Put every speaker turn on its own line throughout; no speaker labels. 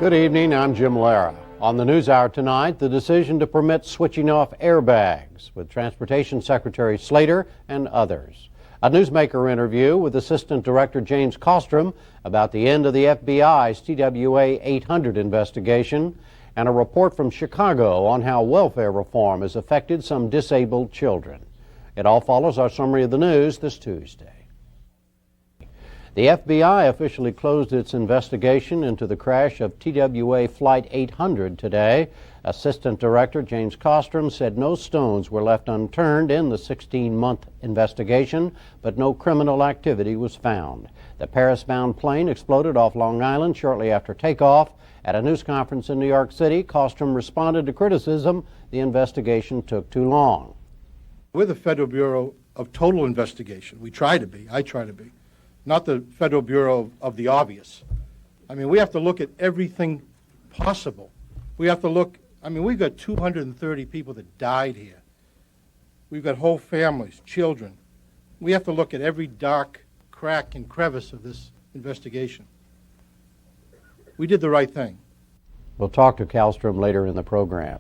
Good evening, I'm Jim Lehrer. On the NewsHour tonight, the decision to permit switching off airbags with Transportation Secretary Slater and others. A newsmaker interview with Assistant Director James KALLSTROM about the end of the FBI's TWA 800 investigation, and a report from Chicago on how welfare reform has affected some disabled children. It all follows our summary of the news this Tuesday. The FBI officially closed its investigation into the crash of TWA Flight 800 today. Assistant Director James KALLSTROM said no stones were left unturned in the 16-month investigation, but no criminal activity was found. The Paris-bound plane exploded off Long Island shortly after takeoff. At a news conference in New York City, KALLSTROM responded to criticism the investigation took too long.
We're the Federal Bureau of Total Investigation. We try to be. I try to be. Not the Federal Bureau of the obvious. I mean, we have to look at everything possible. We have to look, we've got 230 people that died here. We've got whole families, children. We have to look at every dark crack and crevice of this investigation. We did the right thing.
We'll talk to KALLSTROM later in the program.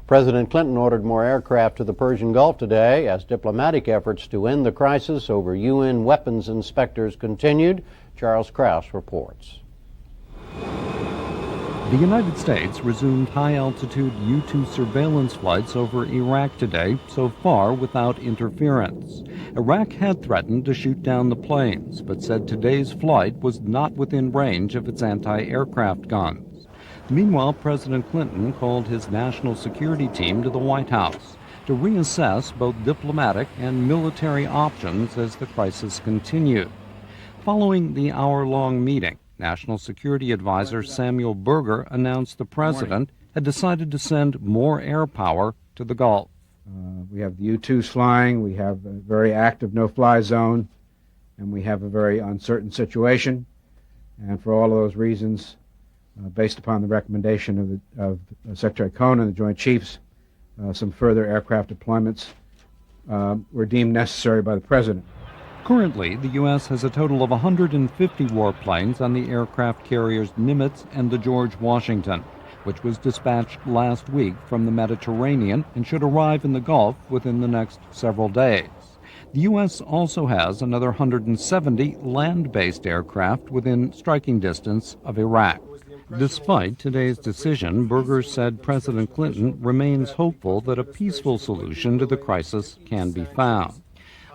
President Clinton ordered more aircraft to the Persian Gulf today as diplomatic efforts to end the crisis over UN weapons inspectors continued. Charles Krause reports.
The United States resumed high-altitude U-2 surveillance flights over Iraq today, so far without interference. Iraq had threatened to shoot down the planes, but said today's flight was not within range of its anti-aircraft guns. Meanwhile, President Clinton called his national security team to the White House to reassess both diplomatic and military options as the crisis continued. Following the hour-long meeting, National Security Advisor Samuel Berger announced the president had decided to send more air power to the Gulf.
We have the U-2s flying, we have a very active no-fly zone, and we have a very uncertain situation. And for all of those reasons, based upon the recommendation of Secretary Cohn and the Joint Chiefs, some further aircraft deployments were deemed necessary by the President.
Currently, the U.S. has a total of 150 warplanes on the aircraft carriers Nimitz and the George Washington, which was dispatched last week from the Mediterranean and should arrive in the Gulf within the next several days. The U.S. also has another 170 land-based aircraft within striking distance of Iraq. Despite today's decision, Berger said President Clinton remains hopeful that a peaceful solution to the crisis can be found.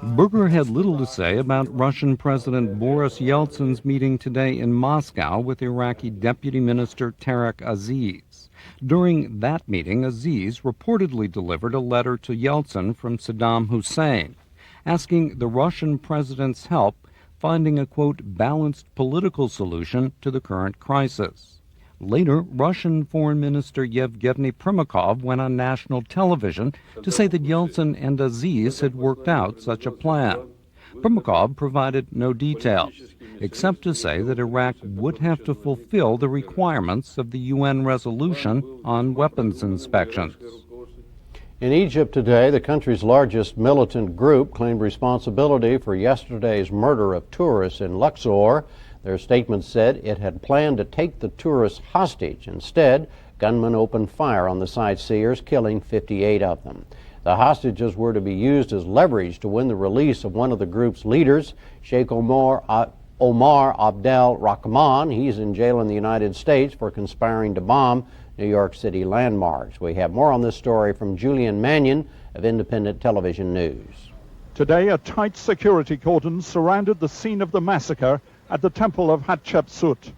Berger had little to say about Russian President Boris Yeltsin's meeting today in Moscow with Iraqi Deputy Minister Tariq Aziz. During that meeting, Aziz reportedly delivered a letter to Yeltsin from Saddam Hussein, asking the Russian president's help finding a, quote, balanced political solution to the current crisis. Later, Russian Foreign Minister Yevgeny Primakov went on national television to say that Yeltsin and Aziz had worked out such a plan. Primakov provided no details, except to say that Iraq would have to fulfill the requirements of the UN resolution on weapons inspections.
In Egypt today, the country's largest militant group claimed responsibility for yesterday's murder of tourists in Luxor. Their statement said it had planned to take the tourists hostage. Instead, gunmen opened fire on the sightseers, killing 58 of them. The hostages were to be used as leverage to win the release of one of the group's leaders, Sheikh Omar Abdel Rahman. He's in jail in the United States for conspiring to bomb New York City landmarks. We have more on this story from Julian Mannion of Independent Television News.
Today, a tight security cordon surrounded the scene of the massacre at the temple of Hatshepsut.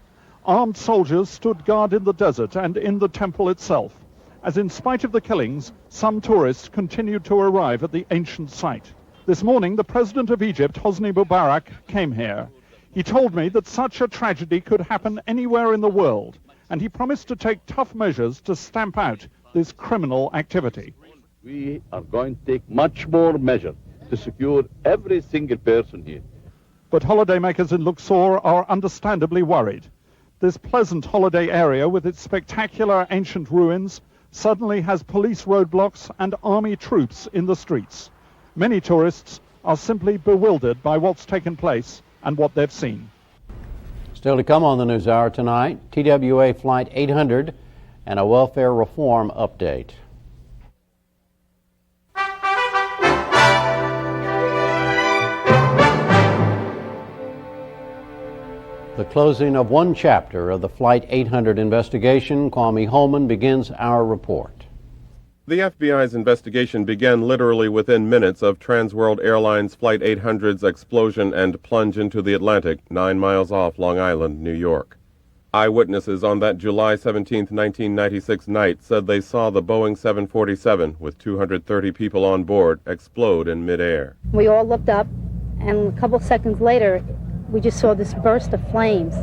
Armed soldiers stood guard in the desert and in the temple itself, as in spite of the killings, some tourists continued to arrive at the ancient site. This morning, the president of Egypt, Hosni Mubarak, came here. He told me that such a tragedy could happen anywhere in the world, and he promised to take tough measures to stamp out this criminal activity.
We are going to take much more measures to secure every single person here.
But holidaymakers in Luxor are understandably worried. This pleasant holiday area with its spectacular ancient ruins suddenly has police roadblocks and army troops in the streets. Many tourists are simply bewildered by what's taken place and what they've seen.
Still to come on the NewsHour tonight, TWA Flight 800 and a welfare reform update. The closing of one chapter of the Flight 800 investigation. Kwame Holman begins our report.
The FBI's investigation began literally within minutes of Transworld Airlines Flight 800's explosion and plunge into the Atlantic 9 miles off Long Island, New York. Eyewitnesses on that July 17, 1996 night said they saw the Boeing 747 with 230 people on board explode in midair.
We all looked up, and a couple seconds later, we just saw this burst of flames,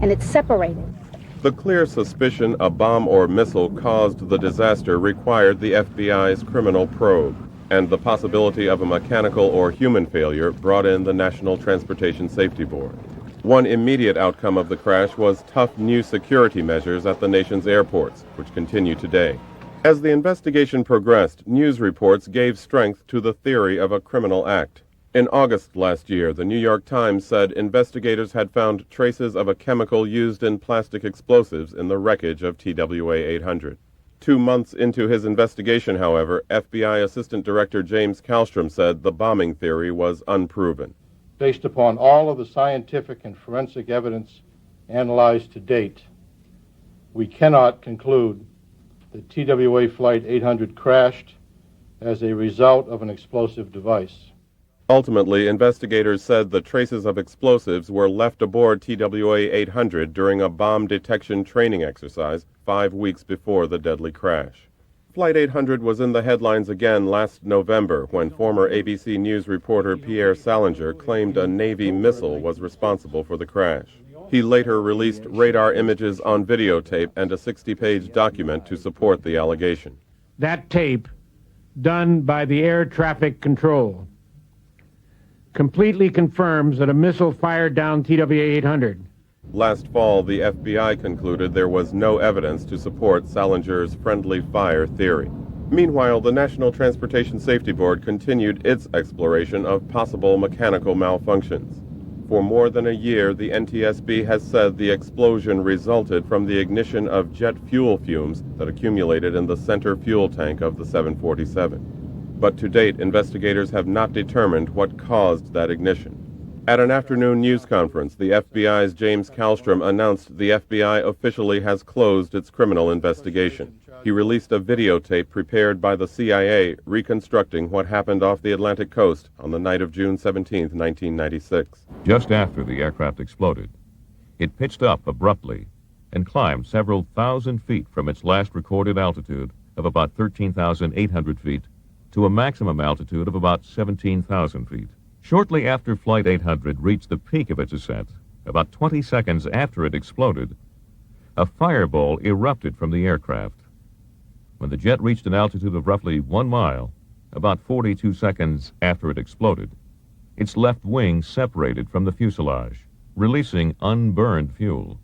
and it separated.
The clear suspicion a bomb or missile caused the disaster required the FBI's criminal probe, and the possibility of a mechanical or human failure brought in the National Transportation Safety Board. One immediate outcome of the crash was tough new security measures at the nation's airports, which continue today. As the investigation progressed, news reports gave strength to the theory of a criminal act. In August last year, the New York Times said investigators had found traces of a chemical used in plastic explosives in the wreckage of TWA 800. 2 months into his investigation, however, FBI Assistant Director James KALLSTROM said the bombing theory was unproven.
Based upon all of the scientific and forensic evidence analyzed to date, we cannot conclude that TWA Flight 800 crashed as a result of an explosive device.
Ultimately, investigators said the traces of explosives were left aboard TWA 800 during a bomb detection training exercise 5 weeks before the deadly crash. Flight 800 was in the headlines again last November when former ABC News reporter Pierre Salinger claimed a Navy missile was responsible for the crash. He later released radar images on videotape and a 60-page document to support the allegation.
That tape, done by the air traffic control, completely confirms that a missile fired down TWA 800.
Last fall, the FBI concluded there was no evidence to support Salinger's friendly fire theory. Meanwhile, the National Transportation Safety Board continued its exploration of possible mechanical malfunctions. For more than a year, the NTSB has said the explosion resulted from the ignition of jet fuel fumes that accumulated in the center fuel tank of the 747. But to date, investigators have not determined what caused that ignition. At an afternoon news conference, the FBI's James KALLSTROM announced the FBI officially has closed its criminal investigation. He released a videotape prepared by the CIA reconstructing what happened off the Atlantic coast on the night of June 17, 1996.
Just after the aircraft exploded, it pitched up abruptly and climbed several thousand feet from its last recorded altitude of about 13,800 feet to a maximum altitude of about 17,000 feet. Shortly after Flight 800 reached the peak of its ascent, about 20 seconds after it exploded, a fireball erupted from the aircraft. When the jet reached an altitude of roughly 1 mile, about 42 seconds after it exploded, its left wing separated from the fuselage, releasing unburned fuel.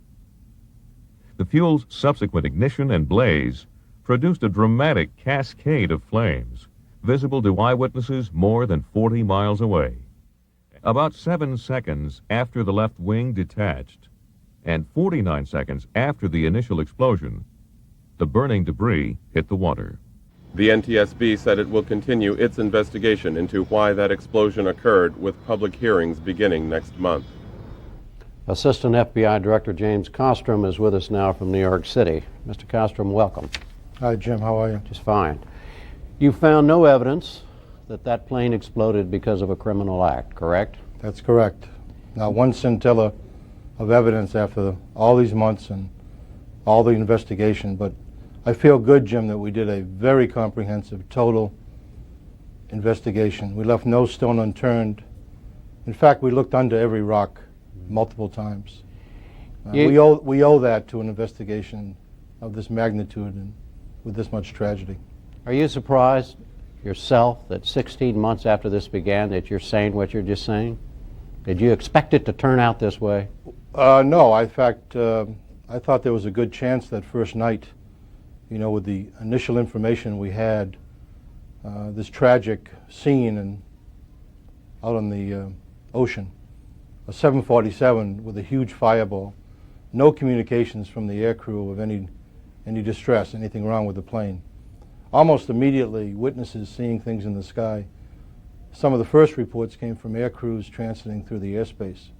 The fuel's subsequent ignition and blaze produced a dramatic cascade of flames, visible to eyewitnesses more than 40 miles away. About 7 seconds after the left wing detached, and 49 seconds after the initial explosion, the burning debris hit the water.
The NTSB said it will continue its investigation into why that explosion occurred, with public hearings beginning next month.
Assistant FBI Director James KALLSTROM is with us now from New York City. Mr. KALLSTROM, welcome.
Hi, Jim. How are you?
Just fine. You found no evidence that that plane exploded because of a criminal act, correct?
That's correct. Not one scintilla of evidence after all these months and all the investigation, but I feel good, Jim, that we did a very comprehensive, total investigation. We left no stone unturned. In fact, we looked under every rock multiple times. We owe that to an investigation of this magnitude and with this much tragedy.
Are you surprised yourself that 16 months after this began that you're saying what you're just saying? Did you expect it to turn out this way?
No. In fact, I thought there was a good chance that first night, you know, with the initial information we had, this tragic scene out on the ocean, a 747 with a huge fireball no communications from the aircrew of any distress, anything wrong with the plane. Almost immediately, witnesses seeing things in the sky. Some of the first reports came from air crews transiting through the airspace.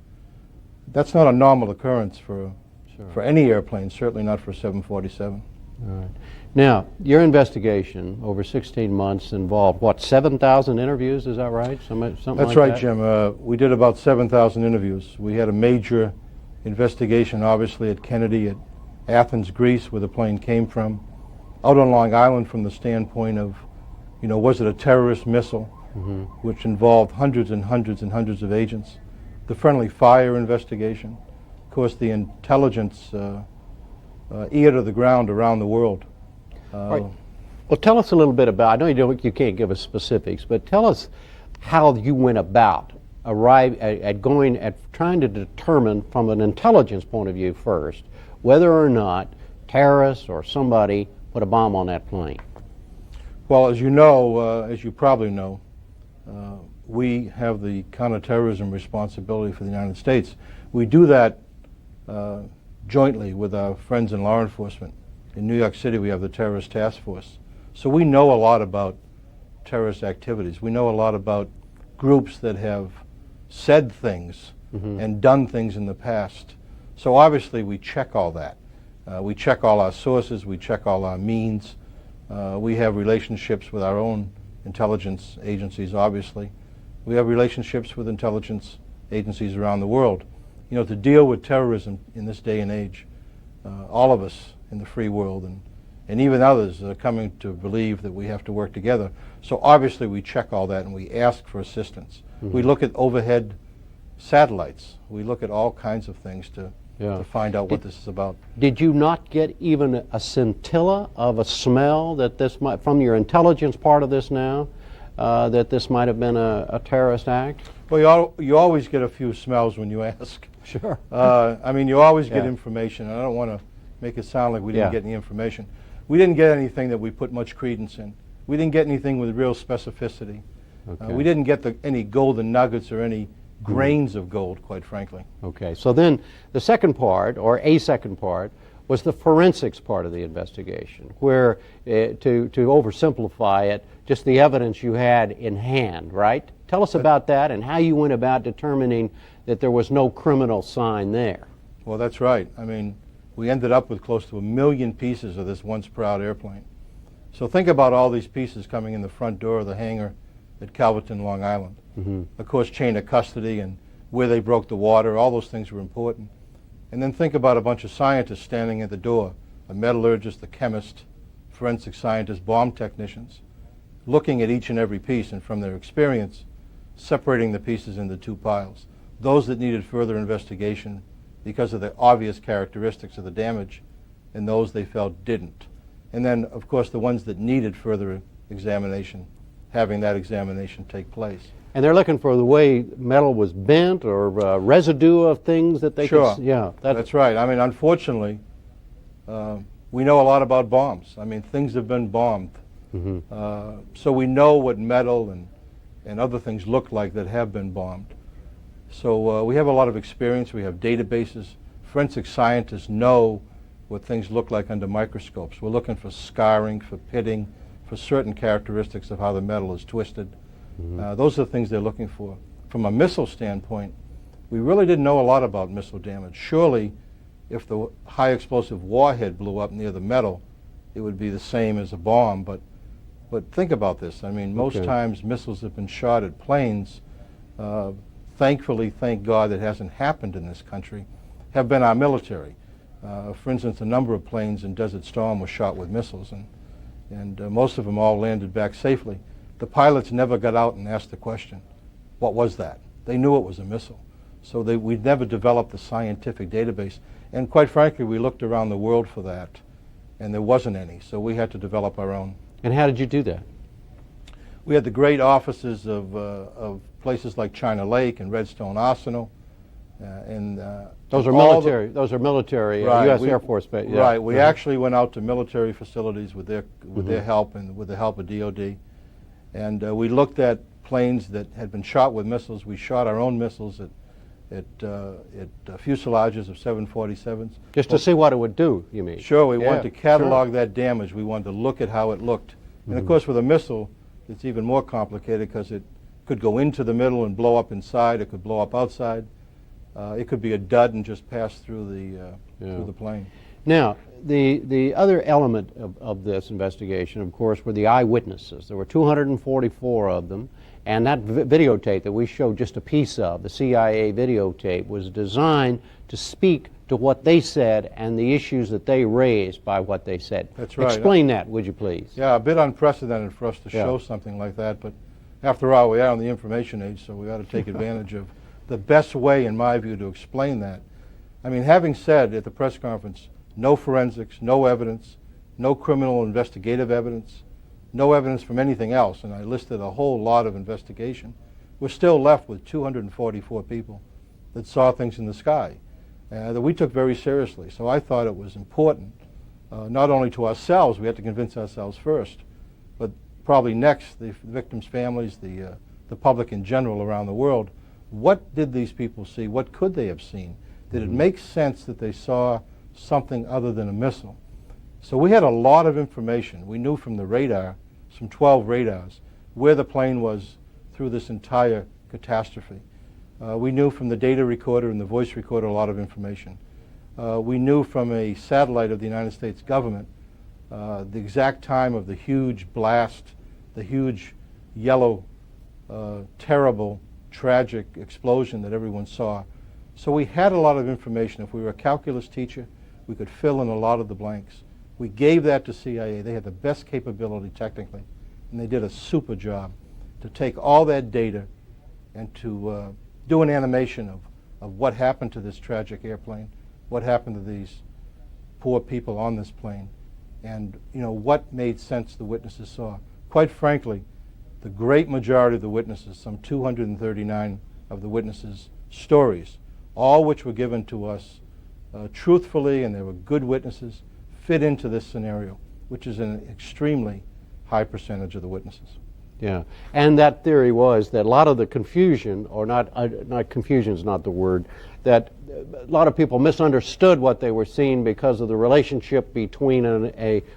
That's not a normal occurrence for any airplane, certainly not for a 747.
All right. Now, your investigation over 16 months involved, what, 7,000 interviews, is that right? Something
That's
like
right,
that?
Jim. We did about 7,000 interviews. We had a major investigation, obviously, at Kennedy, at Athens, Greece, where the plane came from, out on Long Island from the standpoint of, was it a terrorist missile, which involved hundreds and hundreds and hundreds of agents. The friendly fire investigation, of course, the intelligence ear to the ground around the world.
Right. Well, tell us a little bit about, I know you can't give us specifics, but tell us how you went about trying to determine from an intelligence point of view first, whether or not terrorists or somebody put a bomb on that plane.
Well, as you know, as you probably know, we have the counterterrorism responsibility for the United States. We do that jointly with our friends in law enforcement. In New York City, we have the Terrorist Task Force. So we know a lot about terrorist activities. We know a lot about groups that have said things and done things in the past. So obviously we check all that. We check all our sources. We check all our means. We have relationships with our own intelligence agencies, obviously. We have relationships with intelligence agencies around the world. To deal with terrorism in this day and age, all of us in the free world and even others are coming to believe that we have to work together. So obviously we check all that and we ask for assistance. We look at overhead satellites. We look at all kinds of things to find out what this is about.
Did you not get even a scintilla of a smell that this might, from your intelligence part of this now, that this might have been a terrorist act?
Well, you always get a few smells when you ask.
Sure.
I mean, you always get information, and I don't want to make it sound like we didn't get any information. We didn't get anything that we put much credence in. We didn't get anything with real specificity.
Okay.
We didn't get any golden nuggets or any grains of gold, quite frankly.
Okay, so then the second part, or a second part, was the forensics part of the investigation, where, to oversimplify it, just the evidence you had in hand, right? Tell us about that and how you went about determining that there was no criminal sign there.
Well, that's right. I mean, we ended up with close to 1 million pieces of this once proud airplane. So think about all these pieces coming in the front door of the hangar at Calverton, Long Island. Of course, chain of custody and where they broke the water, all those things were important. And then think about a bunch of scientists standing at the door, a metallurgist, a chemist, forensic scientists, bomb technicians, looking at each and every piece and from their experience, separating the pieces into two piles. Those that needed further investigation because of the obvious characteristics of the damage, and those they felt didn't. And then, of course, the ones that needed further examination, having that examination take place.
And they're looking for the way metal was bent or residue of things that they
Sure.
could... Yeah,
that's right. I mean, unfortunately, we know a lot about bombs. I mean, things have been bombed. So we know what metal and other things look like that have been bombed. So we have a lot of experience. We have databases. Forensic scientists know what things look like under microscopes. We're looking for scarring, for pitting, for certain characteristics of how the metal is twisted. Those are the things they're looking for. From a missile standpoint, we really didn't know a lot about missile damage. Surely, if the high explosive warhead blew up near the metal, it would be the same as a bomb. But think about this. I mean, most times missiles have been shot at planes. Thankfully, thank God that hasn't happened in this country, have been our military. For instance, a number of planes in Desert Storm were shot with missiles, and most of them all landed back safely. The pilots never got out and asked the question, what was that? They knew it was a missile. So we'd never developed the scientific database. And quite frankly, we looked around the world for that, and there wasn't any. So we had to develop our own.
And how did you do that?
We had the great offices of places like China Lake and Redstone Arsenal.
Those are military,
right,
U.S. Air Force Base. Yeah.
Right. We actually went out to military facilities with their help and with the help of DOD. And we looked at planes that had been shot with missiles. We shot our own missiles fuselages of 747s.
Just to see what it would do, you mean?
Sure, we wanted to catalog
sure.
that damage. We wanted to look at how it looked. And of course, with a missile, it's even more complicated because it could go into the middle and blow up inside. It could blow up outside. It could be a dud and just pass through the plane.
Now, the other element of this investigation, of course, were the eyewitnesses. There were 244 of them, and that videotape that we showed just a piece of, the CIA videotape, was designed to speak to what they said and the issues that they raised by what they said.
That's right.
Explain that, would you please?
Yeah, a bit unprecedented for us to show something like that, but after all, we are in the information age, so we ought to take advantage of the best way, in my view, to explain that. I mean, having said at the press conference, no forensics, no evidence, no criminal investigative evidence, no evidence from anything else, and I listed a whole lot of investigation, we're still left with 244 people that saw things in the sky that we took very seriously. So I thought it was important, not only to ourselves, we had to convince ourselves first, but probably next, the victims' families, the public in general around the world. What did these people see? What could they have seen? Did it make sense that they saw something other than a missile? So we had a lot of information. We knew from the radar, some 12 radars, where the plane was through this entire catastrophe. We knew from the data recorder and the voice recorder a lot of information. We knew from a satellite of the United States government the exact time of the huge blast, the huge yellow, terrible, tragic explosion that everyone saw. So we had a lot of information. If we were a calculus teacher, we could fill in a lot of the blanks. We gave that to CIA. They had the best capability technically, and they did a super job to take all that data and to do an animation of what happened to this tragic airplane, what happened to these poor people on this plane, and what made sense the witnesses saw. Quite frankly, the great majority of the witnesses, some 239 of the witnesses' stories, all which were given to us truthfully, and they were good witnesses, fit into this scenario, which is an extremely high percentage of the witnesses.
Yeah, and that theory was that a lot of the confusion, or not confusion is not the word, that a lot of people misunderstood what they were seeing because of the relationship between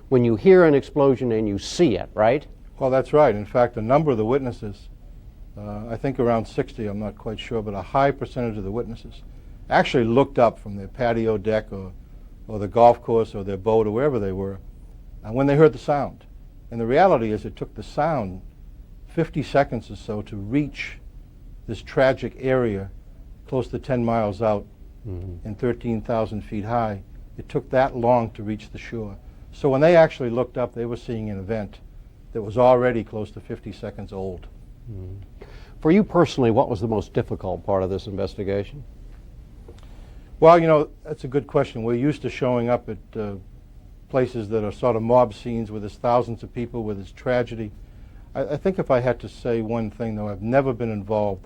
when you hear an explosion and you see it, right?
Well, that's right. In fact, a number of the witnesses, I think around 60, I'm not quite sure, but a high percentage of the witnesses actually looked up from their patio deck or the golf course or their boat or wherever they were when they heard the sound. And the reality is it took the sound 50 seconds or so to reach this tragic area close to 10 miles out and 13,000 feet high. It took that long to reach the shore. So when they actually looked up, they were seeing an event that was already close to 50 seconds old.
For you personally, what was the most difficult part of this investigation?
Well, that's a good question. We're used to showing up at places that are sort of mob scenes where there's thousands of people, where there's tragedy. I think if I had to say one thing, though, I've never been involved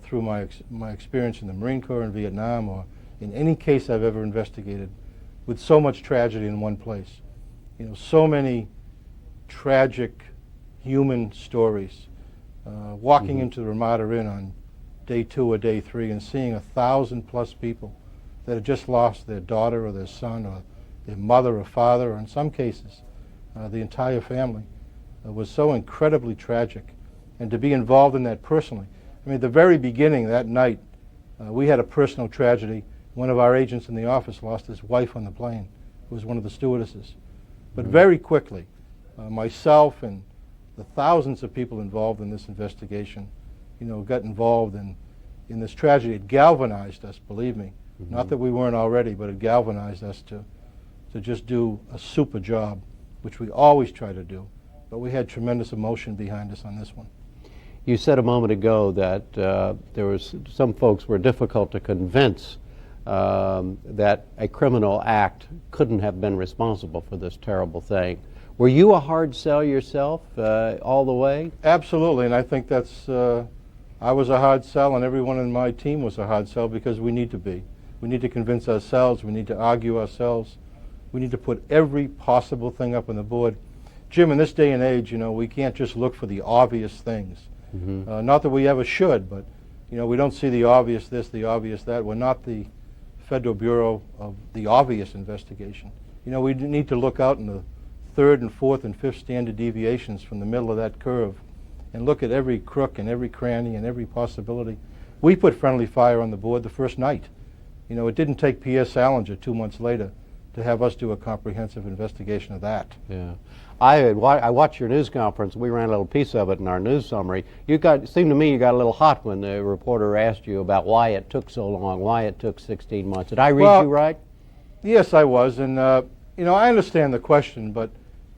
through my experience in the Marine Corps in Vietnam or in any case I've ever investigated with so much tragedy in one place. So many tragic human stories. Walking into the Ramada Inn on day 2 or day 3 and seeing 1,000+ people that had just lost their daughter or their son or their mother or father, or in some cases the entire family, was so incredibly tragic. And to be involved in that personally, I mean, at the very beginning that night, we had a personal tragedy. One of our agents in the office lost his wife on the plane, who was one of the stewardesses. But very quickly, myself and the thousands of people involved in this investigation, got involved in this tragedy. It galvanized us, believe me. Not that we weren't already, but it galvanized us to just do a super job, which we always try to do. But we had tremendous emotion behind us on this one.
You said a moment ago that there was some folks were difficult to convince that a criminal act couldn't have been responsible for this terrible thing. Were you a hard sell yourself all the way?
Absolutely, and I think that's, I was a hard sell and everyone in my team was a hard sell because we need to be. We need to convince ourselves, we need to argue ourselves, we need to put every possible thing up on the board. Jim, in this day and age, we can't just look for the obvious things. Not that we ever should, but You know, we don't see the obvious this, the obvious that. We're not the Federal Bureau of the obvious investigation. You know, we need to look out in the third and fourth and fifth standard deviations from the middle of that curve and look at every crook and every cranny and every possibility. We put friendly fire on the board the first night. You know, it didn't take Pierre Salinger 2 months later to have us do a comprehensive investigation of that.
Yeah. I watched your news conference. We ran a little piece of it in our news summary. It seemed to me you got a little hot when the reporter asked you about why it took so long, why it took 16 months. Did I read you right?
Yes, I was. And, you know, I understand the question, but,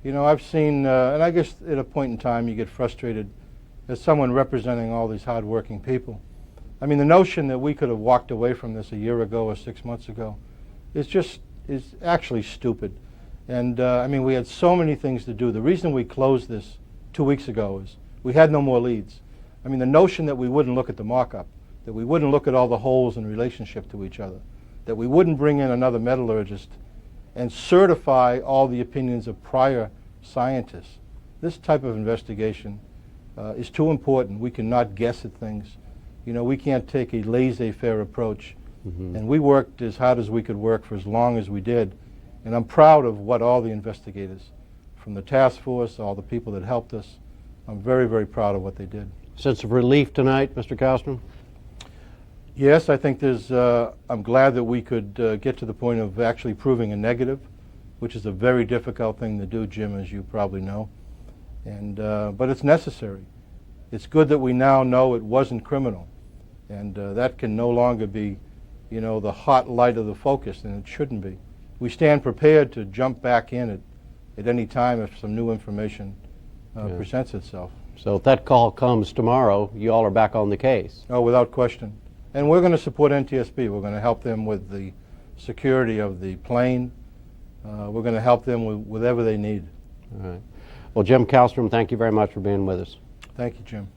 you know, I've seen, and I guess at a point in time you get frustrated as someone representing all these hard-working people. I mean, the notion that we could have walked away from this a year ago or 6 months ago is actually stupid. And I mean, we had so many things to do. The reason we closed this 2 weeks ago is we had no more leads. I mean, the notion that we wouldn't look at the mock-up, that we wouldn't look at all the holes in relationship to each other, that we wouldn't bring in another metallurgist and certify all the opinions of prior scientists. This type of investigation is too important. We cannot guess at things. You know, we can't take a laissez-faire approach. And we worked as hard as we could work for as long as we did. And I'm proud of what all the investigators, from the task force, all the people that helped us, I'm very, very proud of what they did.
Sense of relief tonight, Mr. KALLSTROM?
Yes, I think there's, I'm glad that we could get to the point of actually proving a negative, which is a very difficult thing to do, Jim, as you probably know. And, but it's necessary. It's good that we now know it wasn't criminal. And that can no longer be, you know, the hot light of the focus, and it shouldn't be. We stand prepared to jump back in at any time if some new information presents itself.
So if that call comes tomorrow, you all are back on the case?
Oh, without question. And we're going to support NTSB. We're going to help them with the security of the plane. We're going to help them with whatever they need.
All right. Well, Jim KALLSTROM, thank you very much for being with us.
Thank you, Jim.